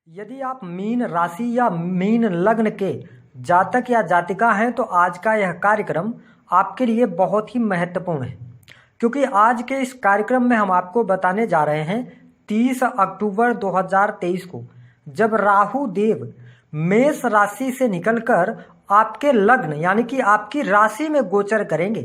यदि आप मीन राशि या मीन लग्न के जातक या जातिका हैं तो आज का यह कार्यक्रम आपके लिए बहुत ही महत्वपूर्ण है, क्योंकि आज के इस कार्यक्रम में हम आपको बताने जा रहे हैं 30 अक्टूबर 2023 को जब राहु देव मेष राशि से निकलकर आपके लग्न यानी कि आपकी राशि में गोचर करेंगे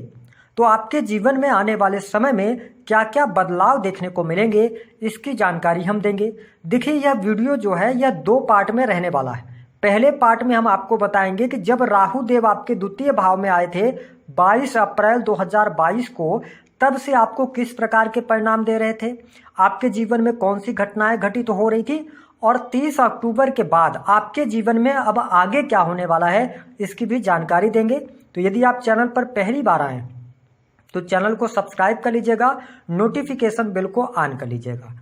तो आपके जीवन में आने वाले समय में क्या क्या बदलाव देखने को मिलेंगे, इसकी जानकारी हम देंगे। देखिए, यह वीडियो जो है यह 2 पार्ट में रहने वाला है। पहले पार्ट में हम आपको बताएंगे कि जब राहु देव आपके द्वितीय भाव में आए थे 22 अप्रैल 2022 को, तब से आपको किस प्रकार के परिणाम दे रहे थे, आपके जीवन में कौन सी घटनाएं घटित हो रही थी, और 30 अक्टूबर के बाद आपके जीवन में अब आगे क्या होने वाला है, इसकी भी जानकारी देंगे। तो यदि आप चैनल पर पहली बार आए तो चैनल को सब्सक्राइब कर लीजिएगा, नोटिफिकेशन बेल को ऑन कर लीजिएगा।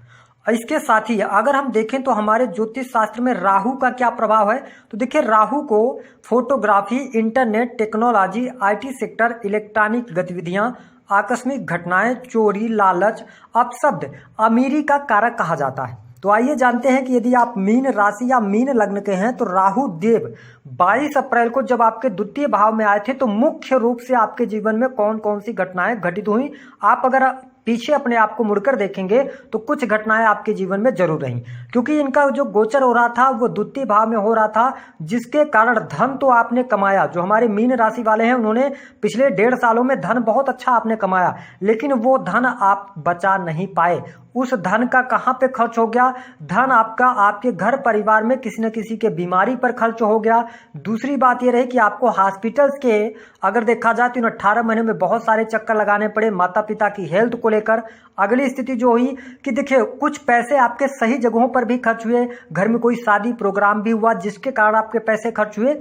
इसके साथ ही अगर हम देखें तो हमारे ज्योतिष शास्त्र में राहु का क्या प्रभाव है, तो देखिए राहु को photography, internet, technology, IT sector, electronic गतिविधियां, आकस्मिक घटनाएं, चोरी, लालच, अपशब्द, अमीरी का कारक कहा जाता है। तो आइए जानते हैं कि यदि आप मीन राशि या मीन लग्न के हैं तो राहु देव 22 अप्रैल को जब आपके द्वितीय भाव में आए थे तो मुख्य रूप से आपके जीवन में कौन कौन सी घटनाएं घटित हुई। आप अगर पीछे अपने आप को मुड़कर देखेंगे तो कुछ घटनाएं आपके जीवन में जरूर रहीं, क्योंकि इनका जो गोचर हो रहा था वो द्वितीय भाव में हो रहा था, जिसके कारण धन तो आपने कमाया। जो हमारे मीन राशि वाले हैं उन्होंने पिछले 1.5 सालों में धन बहुत अच्छा आपने कमाया, लेकिन वो धन आप बचा नहीं पाए। उस धन का कहाँ पे खर्च हो गया? धन आपका आपके घर परिवार में किसी न किसी के बीमारी पर खर्च हो गया। दूसरी बात यह रही कि आपको हॉस्पिटल्स के अगर देखा जाए तो इन 18 महीने में बहुत सारे चक्कर लगाने पड़े माता पिता की हेल्थ को लेकर। अगली स्थिति जो हुई कि देखिए कुछ पैसे आपके सही जगहों पर भी खर्च हुए, घर में कोई शादी प्रोग्राम भी हुआ जिसके कारण आपके पैसे खर्च हुए।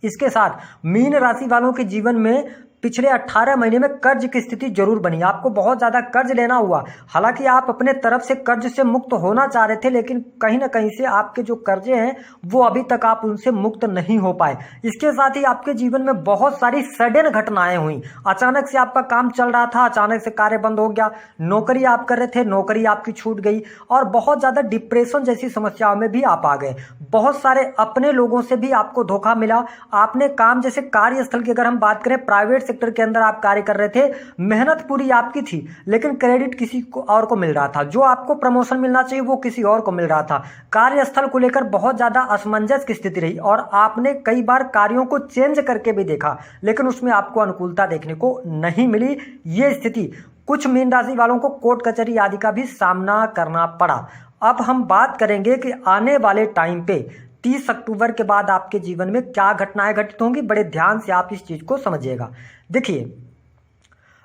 इसके साथ मीन राशि वालों के जीवन में पिछले 18 महीने में कर्ज की स्थिति जरूर बनी, आपको बहुत ज्यादा कर्ज लेना हुआ। हालांकि आप अपने तरफ से कर्ज से मुक्त होना चाह रहे थे, लेकिन कहीं ना कहीं से आपके जो कर्जे हैं वो अभी तक आप उनसे मुक्त नहीं हो पाए। इसके साथ ही आपके जीवन में बहुत सारी सडन घटनाएं हुई। अचानक से आपका काम चल रहा था, अचानक से कार्य बंद हो गया। नौकरी आप कर रहे थे, नौकरी आपकी छूट गई, और बहुत ज्यादा डिप्रेशन जैसी समस्याओं में भी आप आ गए। बहुत सारे अपने लोगों से भी आपको धोखा मिला। आपने काम, जैसे कार्यस्थल की अगर हम बात करें, प्राइवेट सेक्टर के अंदर आप कार्य कर रहे थे, मेहनत पूरी आपकी थी, लेकिन क्रेडिट किसी को और को मिल रहा था। जो आपको प्रमोशन मिलना चाहिए वो किसी और को मिल रहा था। कार्यस्थल को लेकर बहुत ज्यादा असमंजस की स्थिति रही, और आपने कई बार कार्यों को चेंज करके भी देखा, लेकिन उसमें आपको अनुकूलता देखने को नहीं मिली। ये स्थिति कुछ मीन राशि वालों को कोर्ट कचहरी आदि का भी सामना करना पड़ा। अब हम बात करेंगे कि आने वाले टाइम पे 30 अक्टूबर के बाद आपके जीवन में क्या घटनाएं घटित होंगी। बड़े ध्यान से आप इस चीज को समझिएगा। देखिए,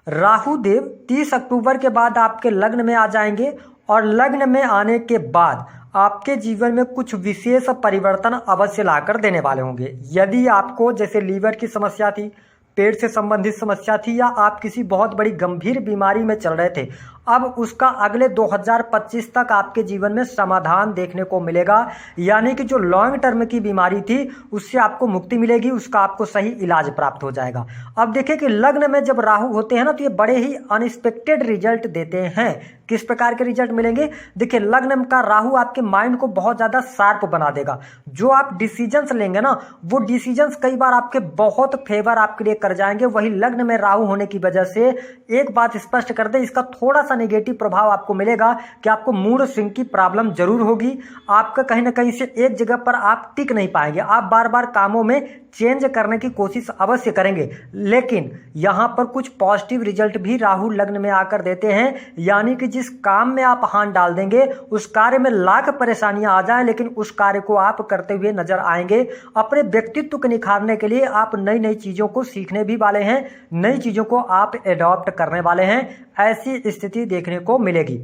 राहु देव 30 अक्टूबर के बाद आपके लग्न में आ जाएंगे, और लग्न में आने के बाद आपके जीवन में कुछ विशेष परिवर्तन अवश्य लाकर देने वाले होंगे। यदि आपको जैसे लीवर की समस्या थी, पेट से संबंधित समस्या थी, या आप किसी बहुत बड़ी गंभीर बीमारी में चल रहे थे, अब उसका अगले 2025 तक आपके जीवन में समाधान देखने को मिलेगा। यानी कि जो लॉन्ग टर्म की बीमारी थी उससे आपको मुक्ति मिलेगी, उसका आपको सही इलाज प्राप्त हो जाएगा। अब देखिए कि लग्न में जब राहु होते हैं ना तो ये बड़े ही अनएक्सपेक्टेड रिजल्ट देते हैं। किस प्रकार के रिजल्ट मिलेंगे? देखिए, लग्न का राहु आपके माइंड को बहुत ज्यादा शार्प बना देगा। जो आप डिसीजंस लेंगे ना, वो डिसीजंस कई बार आपके बहुत फेवर आपके लिए कर जाएंगे। वही लग्न में राहु होने की वजह से एक बात स्पष्ट कर दे, इसका थोड़ा सा नेगेटिव प्रभाव आपको मिलेगा कि आपको मूड स्विंग की प्रॉब्लम जरूर होगी। आपका कहीं ना कहीं से एक जगह पर आप टिक नहीं पाएंगे, आप बार बार कामों में चेंज करने की कोशिश अवश्य करेंगे। लेकिन यहां पर कुछ पॉजिटिव रिजल्ट भी राहु लग्न में आकर देते हैं। यानी कि जिस काम में आप हाथ डाल देंगे उस कार्य में लाख परेशानियां आ जाएं, लेकिन उस कार्य को आप करते हुए नजर आएंगे। अपने व्यक्तित्व को निखारने के लिए आप नई नई चीजों को सीखने भी वाले हैं, नई चीजों को आप एडॉप्ट करने वाले हैं। ऐसी स्थिति देखने को मिलेगी।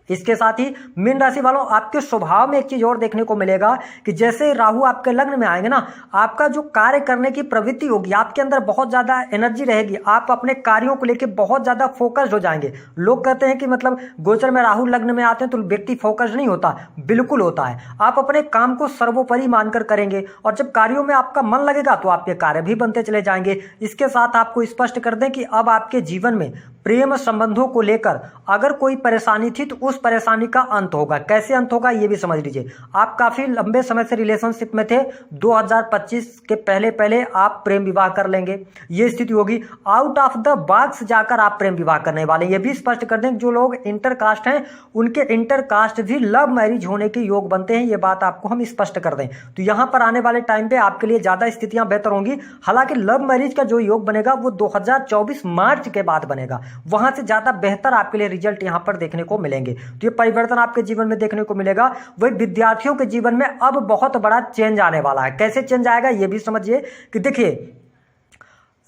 इसके साथ ही मीन राशि वालों, आपके स्वभाव में एक चीज और देखने को मिलेगा कि जैसे राहु आपके लग्न में आएंगे ना, आपका जो कार्य करने की प्रवृत्ति होगी, आपके अंदर बहुत ज्यादा एनर्जी रहेगी। आप अपने कार्यों को लेकर बहुत ज्यादा फोकस्ड हो जाएंगे। लोग कहते हैं कि मतलब गोचर में राहु लग्न में आते हैं तो व्यक्ति फोकस्ड नहीं होता, बिल्कुल होता है। आप अपने काम को सर्वोपरि मानकर करेंगे, और जब कार्यों में आपका मन लगेगा तो आपके कार्य भी बनते चले जाएंगे। इसके साथ आपको स्पष्ट कर दें कि अब आपके जीवन में प्रेम संबंधों को लेकर अगर कोई परेशानी थी तो उस उस परेशानी का अंत होगा। कैसे अंत होगा ये भी समझ लीजिए। आप काफी लंबे समय से रिलेशनशिप में थे, 2025 के पहले पहले आप प्रेम विवाह कर लेंगे, ये स्थिति होगी। आउट ऑफ द बॉक्स जाकर आप प्रेम विवाह करने वाले। ये भी स्पष्ट कर दें, जो लोग इंटरकास्ट हैं उनके इंटरकास्ट भी लव मैरिज होने के योग बनते हैं, ये बात आपको हम स्पष्ट कर दें। तो यहां पर आने वाले टाइम पे आपके लिए ज्यादा स्थितियां बेहतर होंगी। हालांकि लव मैरिज का जो योग बनेगा वो 2024 मार्च के बाद बनेगा, वहां से ज्यादा बेहतर आपके लिए रिजल्ट यहां पर देखने को मिलेंगे। तो ये परिवर्तन आपके जीवन में देखने को मिलेगा। वही विद्यार्थियों के जीवन में अब बहुत बड़ा चेंज आने वाला है। कैसे चेंज आएगा ये भी समझिए कि देखिए,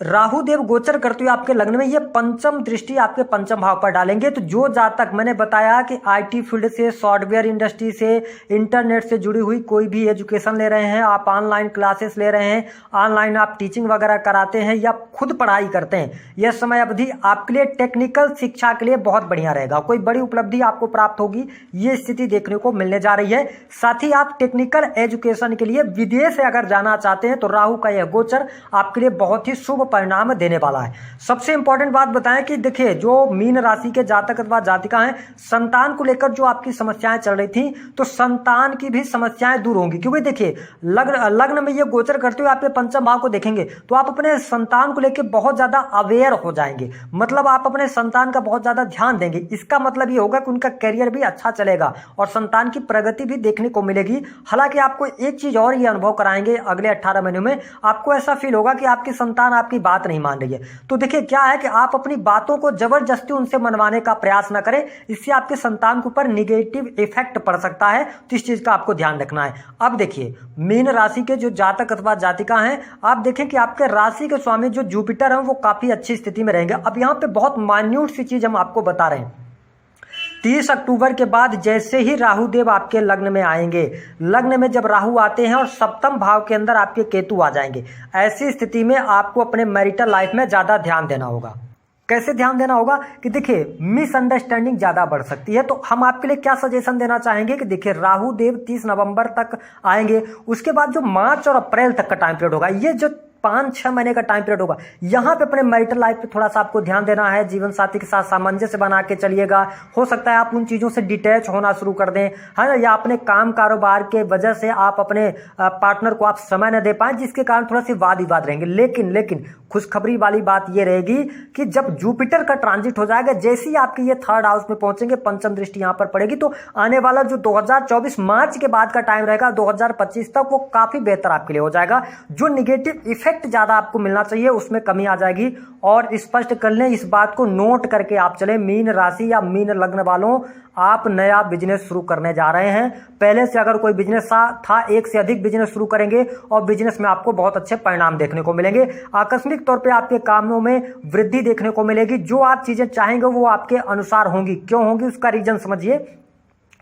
राहु देव गोचर करते हुए आपके लग्न में ये पंचम दृष्टि आपके पंचम भाव पर डालेंगे। तो जो जातक, मैंने बताया कि आईटी फील्ड से, सॉफ्टवेयर इंडस्ट्री से, इंटरनेट से जुड़ी हुई कोई भी एजुकेशन ले रहे हैं, आप ऑनलाइन क्लासेस ले रहे हैं, ऑनलाइन आप टीचिंग वगैरह कराते हैं या खुद पढ़ाई करते हैं, यह समय अवधि आपके लिए टेक्निकल शिक्षा के लिए बहुत बढ़िया रहेगा। कोई बड़ी उपलब्धि आपको प्राप्त होगी, ये स्थिति देखने को मिलने जा रही है। साथ ही आप टेक्निकल एजुकेशन के लिए विदेश से अगर जाना चाहते हैं तो राहु का यह गोचर आपके लिए बहुत ही शुभ परिणाम देने वाला है। सबसे इंपॉर्टेंट बात बताएं कि देखिए, जो मीन राशि के जातक अथवा जातिका हैं, संतान को लेकर जो आपकी समस्याएं चल रही थी, तो संतान की भी समस्याएं दूर होंगी। क्योंकि देखिए, लग्न में ये गोचर करते हुए आपके पंचम भाव को देखेंगे तो आप अपने संतान को लेकर बहुत ज्यादा अवेयर हो जाएंगे। मतलब आप अपने संतान का बहुत ज्यादा ध्यान देंगे। इसका मतलब ये होगा कि उनका करियर भी अच्छा चलेगा और संतान की प्रगति भी देखने को मिलेगी। हालांकि आपको एक चीज और ये अनुभव कराएंगे, अगले 18 महीनों में आपको ऐसा फील होगा कि आपकी संतान आपकी बात नहीं मान रही है। तो देखिए, क्या है कि आप अपनी बातों को जबरदस्ती उनसे मनवाने का प्रयास न करें, इससे आपके संतान के ऊपर निगेटिव इफेक्ट पड़ सकता है। तो इस चीज का आपको ध्यान रखना है। अब देखिए, मीन राशि के जो जातक अथवा जातिका हैं, आप देखें कि आपके राशि के स्वामी जो जुपिटर हैं वो काफी अच्छी स्थिति में रहेंगे। अब यहां पे बहुत माइन्यूट सी चीज हम आपको बता रहे हैं। 30 अक्टूबर के बाद जैसे ही राहु देव आपके लग्न में आएंगे, लग्न में जब राहु आते हैं और सप्तम भाव के अंदर आपके केतु आ जाएंगे, ऐसी स्थिति में आपको अपने मैरिटल लाइफ में ज्यादा ध्यान देना होगा। कैसे ध्यान देना होगा कि देखिए, मिसअंडरस्टैंडिंग ज्यादा बढ़ सकती है। तो हम आपके लिए क्या सजेशन देना चाहेंगे कि देखिए, राहु देव 30 नवंबर तक आएंगे, उसके बाद जो मार्च और अप्रैल तक का टाइम पीरियड होगा, ये जो 5-6 महीने का टाइम पीरियड होगा, यहाँ पे अपने मैरिटल लाइफ पे थोड़ा सा आपको ध्यान देना है। जीवन साथी के साथ सामंजस्य बना के चलिएगा। हो सकता है आप उन चीज़ों से डिटैच होना शुरू कर दें, है ना, या अपने काम कारोबार के वजह से आप अपने पार्टनर को आप समय न दे पाएं, जिसके कारण थोड़ा सी वाद विवाद रहेंगे। लेकिन खुशखबरी वाली बात ये रहेगी कि जब जुपिटर का ट्रांजिट हो जाएगा, जैसे ही आपके ये 3rd हाउस में पहुंचेंगे, पंचम दृष्टि यहाँ पर पड़ेगी, तो आने वाला जो 2024 मार्च के बाद का टाइम रहेगा 2025 तक, वो काफी बेहतर आपके लिए हो जाएगा। जो निगेटिव इफेक्ट ज्यादा आपको मिलना चाहिए उसमें कमी आ जाएगी। और स्पष्ट कर लें, इस बात को नोट करके आप चले, मीन राशि या मीन लग्न वालों, आप नया बिजनेस शुरू करने जा रहे हैं। पहले से अगर कोई बिजनेस था, एक से अधिक बिजनेस शुरू करेंगे और बिजनेस में आपको बहुत अच्छे परिणाम देखने को मिलेंगे। आकस्मिक तौर पे आपके कामों में वृद्धि देखने को मिलेगी। जो आप चीजें चाहेंगे वो आपके अनुसार होंगी। क्यों होंगी, उसका रीजन समझिए।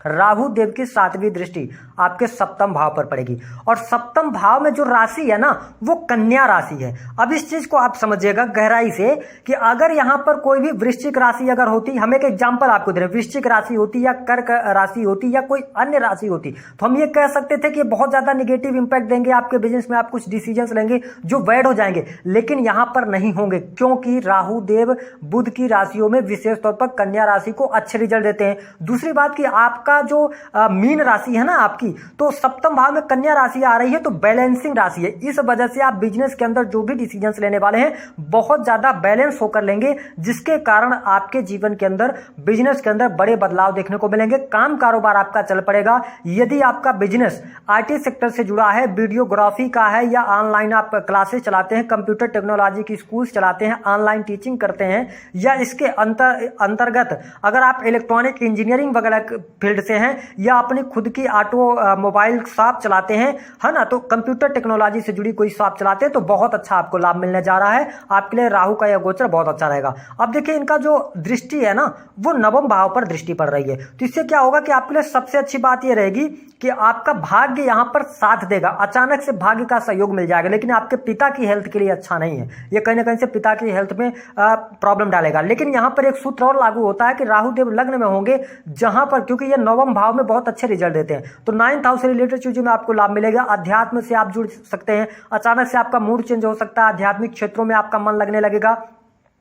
राहु देव की 7वीं दृष्टि आपके सप्तम भाव पर पड़ेगी और सप्तम भाव में जो राशि है ना, वो कन्या राशि है। अब इस चीज को आप समझिएगा गहराई से कि अगर यहां पर कोई भी वृश्चिक राशि अगर होती, हम एक एग्जांपल आपको दे रहे हैं, वृश्चिक राशि होती या कर्क राशि होती या कोई अन्य राशि होती, तो हम ये कह सकते थे कि बहुत ज्यादा निगेटिव इंपैक्ट देंगे आपके बिजनेस में, आप कुछ डिसीजंस लेंगे जो वैड हो जाएंगे। लेकिन यहां पर नहीं होंगे, क्योंकि राहु देव बुध की राशियों में विशेष तौर पर कन्या राशि को अच्छे रिजल्ट देते हैं। दूसरी बात कि आपका जो मीन राशि है ना आपकी, तो सप्तम भाव में कन्या राशि आ रही है, तो बैलेंसिंग राशि है। इस वजह से आप बिजनेस के अंदर जो भी डिसीजंस लेने वाले हैं बहुत ज्यादा बैलेंस होकर लेंगे, जिसके कारण आपके जीवन के अंदर, बिजनेस के अंदर बड़े बदलाव देखने को मिलेंगे। काम कारोबार आपका चल पड़ेगा। यदि आपका बिजनेस आईटी सेक्टर से जुड़ा है, वीडियोग्राफी का है, या ऑनलाइन आप क्लासेस चलाते हैं, कंप्यूटर टेक्नोलॉजी की स्कूल्स चलाते हैं, ऑनलाइन टीचिंग करते हैं, या इसके अंतर्गत अगर आप इलेक्ट्रॉनिक इंजीनियरिंग वगैरह फील्ड से हैं, या अपनी खुद की ऑटो मोबाइल शॉप चलाते हैं, है ना, तो कंप्यूटर टेक्नोलॉजी से जुड़ी कोई शॉप चलाते हैं, तो बहुत अच्छा आपको लाभ मिलने जा रहा है। आपके लिए राहु का यह गोचर बहुत अच्छा रहेगा। अब देखिए, इनका जो दृष्टि है ना, वो नवम भाव पर दृष्टि पड़ रही है। तो इससे क्या होगा कि आपके लिए सबसे अच्छी बात यह रहेगी कि आपका भाग्य यहां पर साथ देगा। अचानक से भाग्य का सहयोग मिल जाएगा, लेकिन आपके पिता की हेल्थ के लिए अच्छा नहीं है। ये कहीं ना कहीं से पिता की हेल्थ में प्रॉब्लम डालेगा। लेकिन यहां पर एक सूत्र और लागू होता है कि राहु देव लग्न में होंगे जहां पर, क्योंकि ये नवम भाव में बहुत अच्छे रिजल्ट देते हैं, तो 9th हाउस से रिलेटेड चीजों में आपको लाभ मिलेगा। अध्यात्म से आप जुड़ सकते हैं, अचानक से आपका मूड चेंज हो सकता है, आध्यात्मिक क्षेत्रों में आपका मन लगने लगेगा।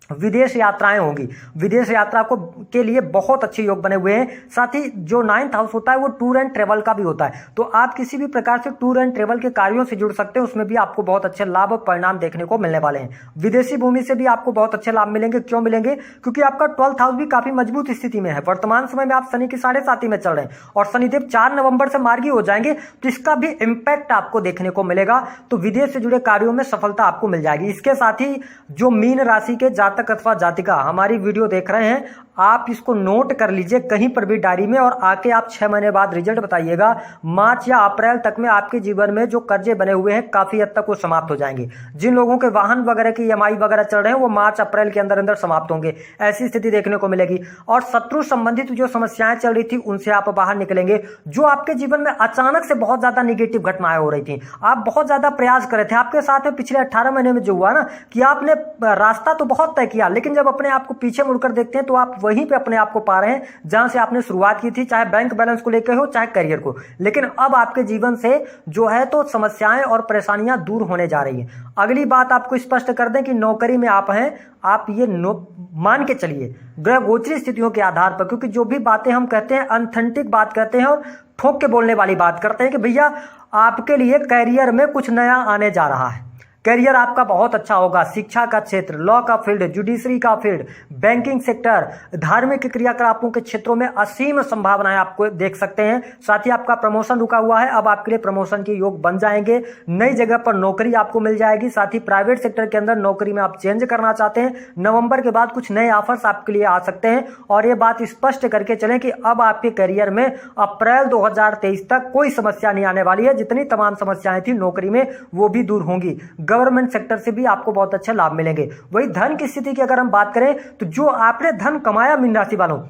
विदेश यात्राएं होंगी। विदेश यात्रा को के लिए बहुत अच्छे योग बने हुए हैं। साथ ही जो 9th हाउस होता है वो टूर एंड ट्रेवल का भी होता है, तो आप किसी भी प्रकार से टूर एंड ट्रेवल के कार्यों से जुड़ सकते हैं, उसमें भी आपको बहुत अच्छे लाभ और परिणाम देखने को मिलने वाले हैं। विदेशी भूमि से भी आपको बहुत अच्छे लाभ मिलेंगे। क्यों मिलेंगे? क्योंकि आपका 12th हाउस भी काफी मजबूत स्थिति में है। वर्तमान समय में आप शनि की 7.5 में चल रहे हैं और शनिदेव 4 नवंबर से मार्गी हो जाएंगे, तो इसका भी इंपैक्ट आपको देखने को मिलेगा। तो विदेश से जुड़े कार्यों में सफलता आपको मिल जाएगी। इसके साथ ही जो मीन राशि के जातक अथवा जातिका हमारी वीडियो देख रहे हैं, आप इसको नोट कर लीजिए कहीं पर भी डायरी में, और आके आप 6 महीने बाद रिजल्ट बताइएगा। मार्च या अप्रैल तक में आपके जीवन में जो कर्जे बने हुए हैं काफी हद तक वो समाप्त हो जाएंगे। जिन लोगों के वाहन वगैरह की EMI वगैरह चल रहे हैं वो मार्च अप्रैल के अंदर अंदर समाप्त होंगे, ऐसी स्थिति देखने को मिलेगी। और शत्रु संबंधित जो समस्याएं चल रही थी उनसे आप बाहर निकलेंगे। जो आपके जीवन में अचानक से बहुत ज्यादा निगेटिव घटनाएं हो रही थी, आप बहुत ज्यादा प्रयास कर रहे थे, आपके साथ में पिछले 18 महीने में जो हुआ ना कि आपने रास्ता तो बहुत तय किया, लेकिन जब अपने आप को पीछे मुड़कर देखते हैं तो आप वहीं पे अपने आप को पा रहे हैं जहां से आपने शुरुआत की थी, चाहे बैंक बैलेंस को लेकर हो चाहे करियर को। लेकिन अब आपके जीवन से जो है तो समस्याएं और परेशानियां दूर होने जा रही हैं। अगली बात आपको स्पष्ट कर दें कि नौकरी में आप हैं, आप ये मान के चलिए ग्रह गोचरी स्थितियों के आधार पर, क्योंकि जो भी बातें हम कहते हैं ऑथेंटिक बात कहते हैं और ठोक के बोलने वाली बात करते हैं कि भैया आपके लिए करियर में कुछ नया आने जा रहा है। करियर आपका बहुत अच्छा होगा। शिक्षा का क्षेत्र, लॉ का फील्ड, जुडिशरी का फील्ड, बैंकिंग सेक्टर, धार्मिक क्रियाकलापों के क्षेत्रों में असीम संभावनाएं आपको देख सकते हैं। साथ ही आपका प्रमोशन रुका हुआ है, अब आपके लिए प्रमोशन के योग बन जाएंगे। नई जगह पर नौकरी आपको मिल जाएगी। साथ ही प्राइवेट सेक्टर के अंदर नौकरी में आप चेंज करना चाहते हैं, नवंबर के बाद कुछ नए ऑफर्स आपके लिए आ सकते हैं। और ये बात स्पष्ट करके चलें कि अब आपके करियर में अप्रैल 2023 तक कोई समस्या नहीं आने वाली है। जितनी तमाम समस्याएं थी नौकरी में वो भी दूर होंगी। गवर्नमेंट सेक्टर से भी आपको बहुत अच्छे लाभ मिलेंगे। वही धन की स्थिति की अगर हम बात करें तो जो आपने धन कमाया मीन राशि वालों,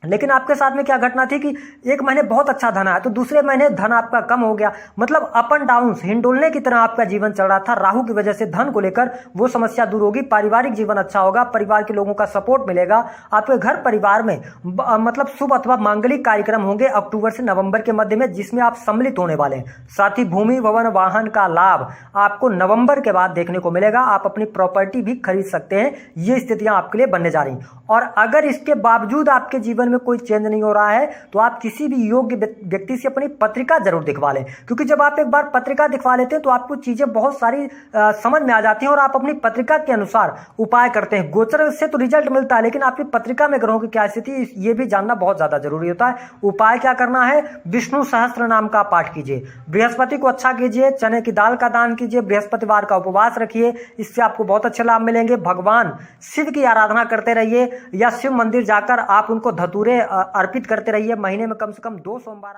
लेकिन आपके साथ में क्या घटना थी कि एक महीने बहुत अच्छा धन आया तो दूसरे महीने धन आपका कम हो गया, मतलब अप एंड डाउन हिंडोलने की तरह आपका जीवन चल रहा था। राहु की वजह से धन को लेकर वो समस्या दूर होगी। पारिवारिक जीवन अच्छा होगा, परिवार के लोगों का सपोर्ट मिलेगा। आपके घर परिवार में मतलब शुभ अथवा मांगलिक कार्यक्रम होंगे अक्टूबर से नवंबर के मध्य में, जिसमें आप सम्मिलित होने वाले हैं। साथ ही भूमि भवन वाहन का लाभ आपको नवंबर के बाद देखने को मिलेगा। आप अपनी प्रॉपर्टी भी खरीद सकते हैं। ये स्थितियां आपके लिए बनने जा रही हैं। और अगर इसके बावजूद आपके जीवन में कोई चेंज नहीं हो रहा है तो आप किसी भी योग्य व्यक्ति से अपनी पत्रिका जरूर दिखवा लें, क्योंकि जब आप एक बार पत्रिका दिखवा लेते हैं तो आपको चीजें बहुत सारी समझ में आ जाती हैं और आप अपनी पत्रिका के अनुसार उपाय करते हैं। गोचर से तो रिजल्ट मिलता है, लेकिन आपकी पत्रिका में ग्रहों की क्या स्थिति ये भी जानना बहुत ज्यादा जरूरी होता है। उपाय क्या करना है? विष्णु सहस्त्र नाम का पाठ कीजिए, बृहस्पति को अच्छा कीजिए, चने की दाल का दान कीजिए, बृहस्पतिवार का उपवास रखिए, इससे आपको बहुत अच्छे लाभ मिलेंगे। भगवान शिव की आराधना करते रहिए या शिव मंदिर जाकर आप उनको धतूरे अर्पित करते रहिए। महीने में कम से कम 2 सोमवार